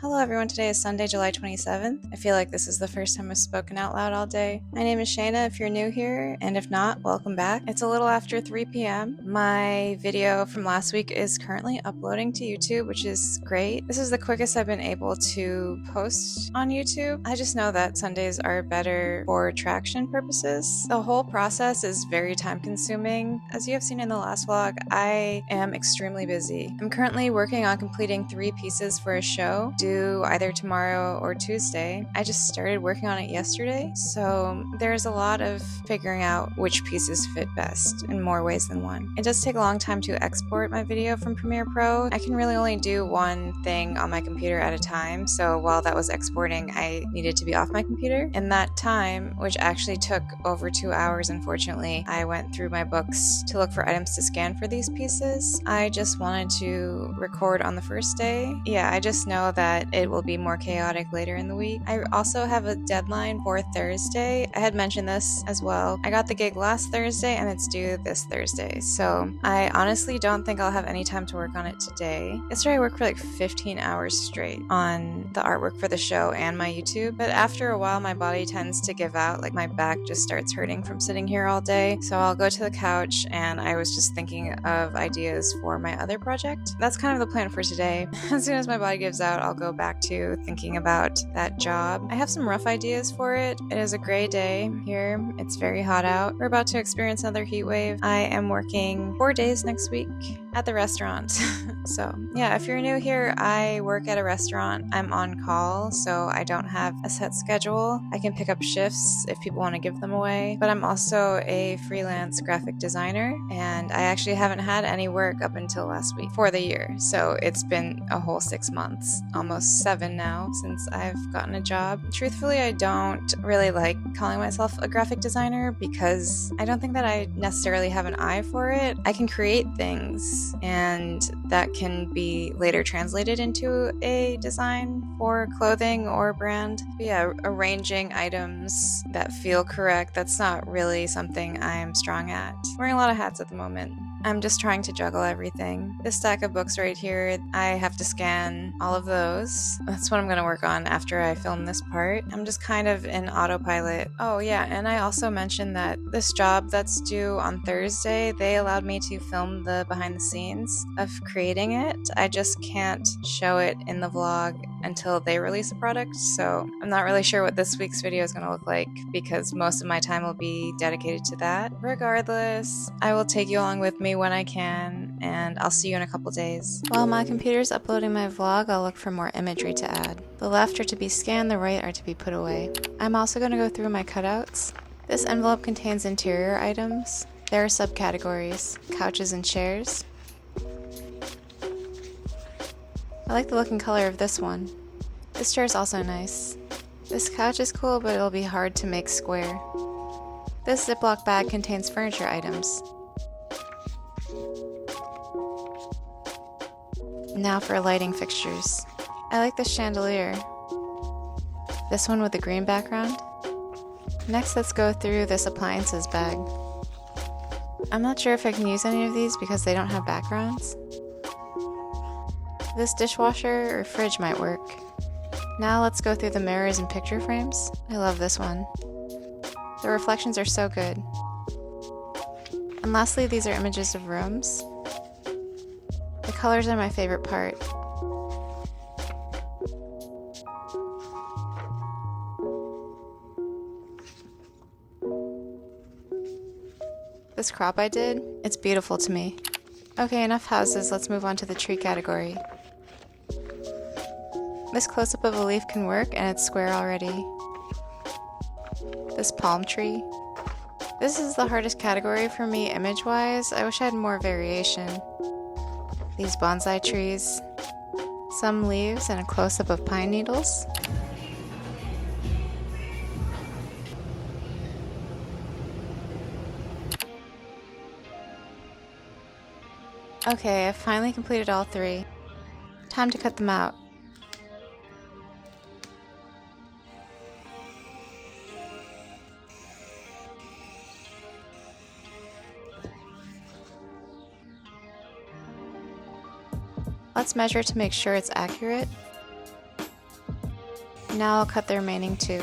Hello everyone, today is Sunday, July 27th. I feel like this is the first time I've spoken out loud all day. My name is Shana if you're new here, and if not, welcome back. It's a little after 3 p.m. My video from last week is currently uploading to YouTube, which is great. This is the quickest I've been able to post on YouTube. I just know that Sundays are better for traction purposes. The whole process is very time consuming. As you have seen in the last vlog, I am extremely busy. I'm currently working on completing 3 pieces for a show due either tomorrow or Tuesday. I just started working on it yesterday, so there's a lot of figuring out which pieces fit best in more ways than one. It does take a long time to export my video from Premiere Pro. I can really only do one thing on my computer at a time, so while that was exporting, I needed to be off my computer. In that time, which actually took over 2 hours, unfortunately, I went through my books to look for items to scan for these pieces. I just wanted to record on the first day. Yeah, I just know that it will be more chaotic later in the week. I also have a deadline for Thursday. I had mentioned this as well. I got the gig last Thursday and it's due this Thursday, so I honestly don't think I'll have any time to work on it today. Yesterday I worked for like 15 hours straight on the artwork for the show and my YouTube, but after a while my body tends to give out, like my back just starts hurting from sitting here all day, so I'll go to the couch, and I was just thinking of ideas for my other project. That's kind of the plan for today. As soon as my body gives out, I'll go back to thinking about that job. I have some rough ideas for it. It is a gray day here. It's very hot out. We're about to experience another heat wave. I am working 4 days next week at the restaurant. So yeah, if you're new here, I work at a restaurant. I'm on call, so I don't have a set schedule. I can pick up shifts if people want to give them away, but I'm also a freelance graphic designer, and I actually haven't had any work up until last week for the year. So it's been a whole 6 months, almost 7 now, since I've gotten a job. Truthfully, I don't really like calling myself a graphic designer because I don't think that I necessarily have an eye for it. I can create things, and that can be later translated into a design for clothing or brand. But yeah, arranging items that feel correct, that's not really something I'm strong at. Wearing a lot of hats at the moment. I'm just trying to juggle everything. This stack of books right here, I have to scan all of those. That's what I'm going to work on after I film this part. I'm just kind of in autopilot. Oh yeah, and I also mentioned that this job that's due on Thursday, they allowed me to film the behind the scenes of creating it. I just can't show it in the vlog until they release a product, so I'm not really sure what this week's video is going to look like because most of my time will be dedicated to that. Regardless, I will take you along with me when I can, and I'll see you in a couple days. While my computer's uploading my vlog, I'll look for more imagery to add. The left are to be scanned, the right are to be put away. I'm also going to go through my cutouts. This envelope contains interior items. There are subcategories: couches and chairs. I like the look and color of this one. This chair is also nice. This couch is cool, but it'll be hard to make square. This Ziploc bag contains furniture items. Now for lighting fixtures. I like this chandelier. This one with the green background. Next, let's go through this appliances bag. I'm not sure if I can use any of these because they don't have backgrounds. This dishwasher or fridge might work. Now let's go through the mirrors and picture frames. I love this one. The reflections are so good. And lastly, these are images of rooms. The colors are my favorite part. This crop I did, it's beautiful to me. Okay, enough houses, let's move on to the tree category. This close-up of a leaf can work, and it's square already. This palm tree. This is the hardest category for me image-wise. I wish I had more variation. These bonsai trees. Some leaves and a close-up of pine needles. Okay, I've finally completed all 3. Time to cut them out. Let's measure to make sure it's accurate. Now I'll cut the remaining 2.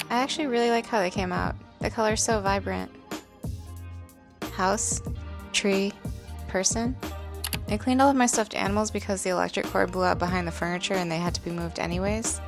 I actually really like how they came out. The color's so vibrant. House, tree, person. I cleaned all of my stuffed animals because the electric cord blew out behind the furniture and they had to be moved anyways.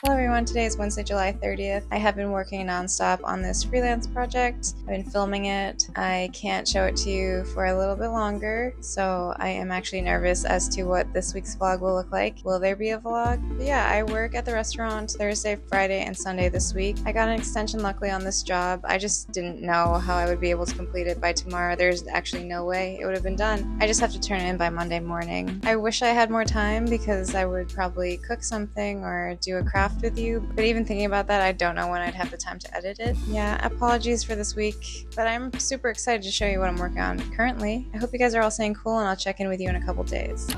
Hello everyone, today is Wednesday, July 30th. I have been working nonstop on this freelance project. I've been filming it. I can't show it to you for a little bit longer, so I am actually nervous as to what this week's vlog will look like. Will there be a vlog? But yeah, I work at the restaurant Thursday, Friday, and Sunday this week. I got an extension luckily on this job. I just didn't know how I would be able to complete it by tomorrow. There's actually no way it would have been done. I just have to turn it in by Monday morning. I wish I had more time because I would probably cook something or do a craft with you, but even thinking about that, I don't know when I'd have the time to edit it. Yeah, apologies for this week, but I'm super excited to show you what I'm working on currently. I hope you guys are all staying cool, and I'll check in with you in a couple days.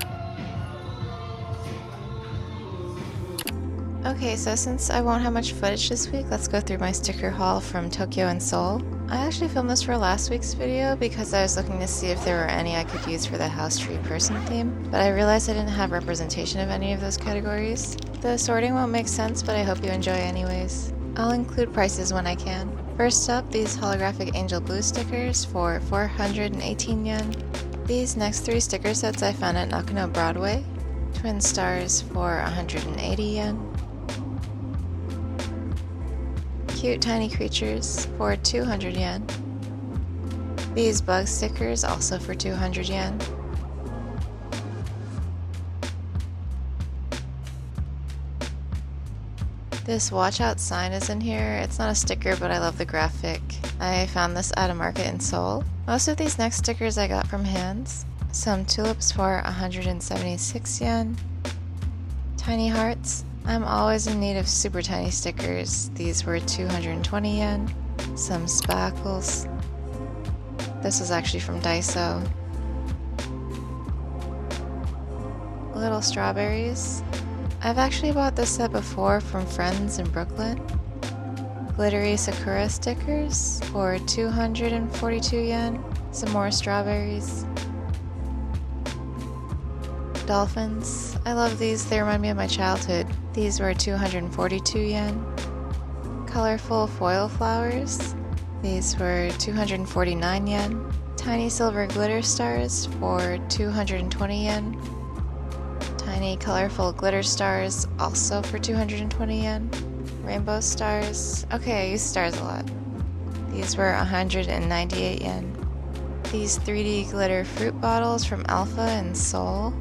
Okay, so since I won't have much footage this week, let's go through my sticker haul from Tokyo and Seoul. I actually filmed this for last week's video because I was looking to see if there were any I could use for the house, tree, person theme, but I realized I didn't have representation of any of those categories. The sorting won't make sense, but I hope you enjoy anyways. I'll include prices when I can. First up, these holographic angel blue stickers for 418 yen. These next 3 sticker sets I found at Nakano Broadway. Twin stars for 180 yen. Cute tiny creatures for 200 yen. These bug stickers also for 200 yen. This watch out sign is in here. It's not a sticker, but I love the graphic. I found this at a market in Seoul. Most of these next stickers I got from hands. Some tulips for 176 yen. Tiny hearts. I'm always in need of super tiny stickers. These were 220 yen. Some spackles. This is actually from Daiso. Little strawberries. I've actually bought this set before from friends in Brooklyn. Glittery sakura stickers for 242 yen. Some more strawberries. Dolphins. I love these, they remind me of my childhood. These were 242 yen. Colorful foil flowers. These were 249 yen. Tiny silver glitter stars for 220 yen. Tiny colorful glitter stars also for 220 yen. Rainbow stars. Okay, I use stars a lot. These were 198 yen. These 3D glitter fruit bottles from Alpha and Seoul.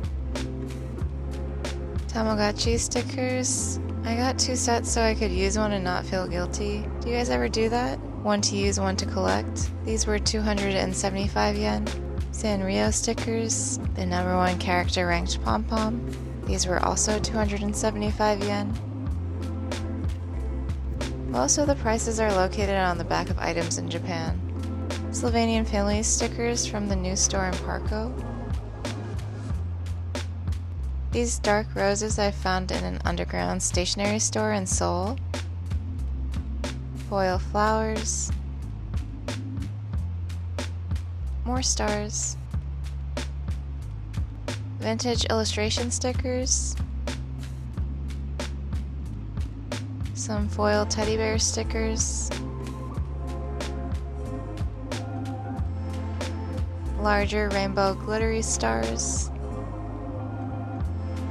Tamagotchi stickers. I got 2 sets so I could use one and not feel guilty. Do you guys ever do that? One to use, one to collect. These were 275 yen. Sanrio stickers. The #1 character ranked pom-pom. These were also 275 yen. Most of the prices are located on the back of items in Japan. Slovenian family stickers from the new store in Parco. These dark roses I found in an underground stationery store in Seoul. Foil flowers. More stars. Vintage illustration stickers. Some foil teddy bear stickers. Larger rainbow glittery stars.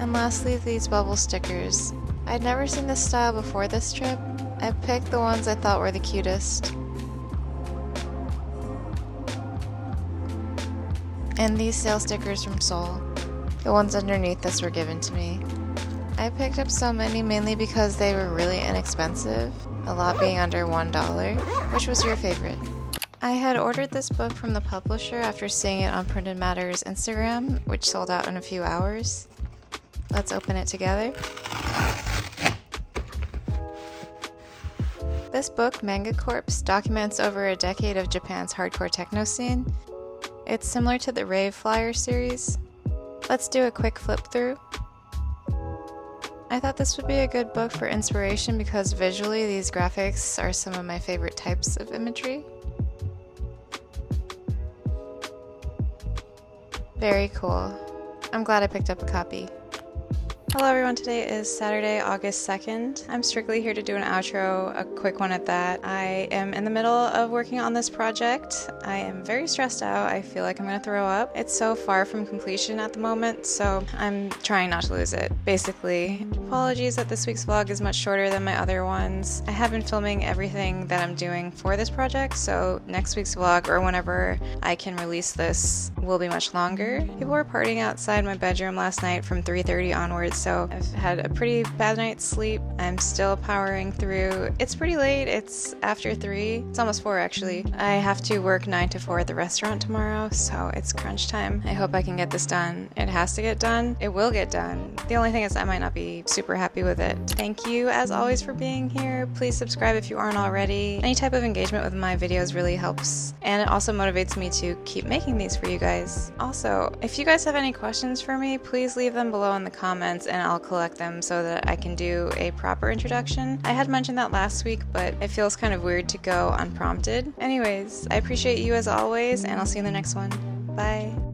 And lastly, these bubble stickers. I'd never seen this style before this trip. I picked the ones I thought were the cutest. And these sale stickers from Seoul. The ones underneath this were given to me. I picked up so many mainly because they were really inexpensive, a lot being under $1. Which was your favorite? I had ordered this book from the publisher after seeing it on Printed Matter's Instagram, which sold out in a few hours. Let's open it together. This book, Manga Corpse, documents over a decade of Japan's hardcore techno scene. It's similar to the Rave Flyer series. Let's do a quick flip through. I thought this would be a good book for inspiration because visually these graphics are some of my favorite types of imagery. Very cool. I'm glad I picked up a copy. Hello everyone, today is Saturday, August 2nd. I'm strictly here to do an outro, a quick one at that. I am in the middle of working on this project. I am very stressed out. I feel like I'm gonna throw up. It's so far from completion at the moment, so I'm trying not to lose it. Basically, apologies that this week's vlog is much shorter than my other ones. I have been filming everything that I'm doing for this project, so next week's vlog, or whenever I can release this, will be much longer. People were partying outside my bedroom last night from 3:30 onwards, so I've had a pretty bad night's sleep. I'm still powering through. It's pretty late. It's after 3. It's almost 4 actually. I have to work 9 to 4 at the restaurant tomorrow, so it's crunch time. I hope I can get this done. It has to get done. It will get done. The only thing is I might not be super happy with it. Thank you as always for being here. Please subscribe if you aren't already. Any type of engagement with my videos really helps, and it also motivates me to keep making these for you guys. Also, if you guys have any questions for me, please leave them below in the comments and I'll collect them so that I can do a proper introduction. I had mentioned that last week, but it feels kind of weird to go unprompted. Anyways, I appreciate you as always, and I'll see you in the next one. Bye.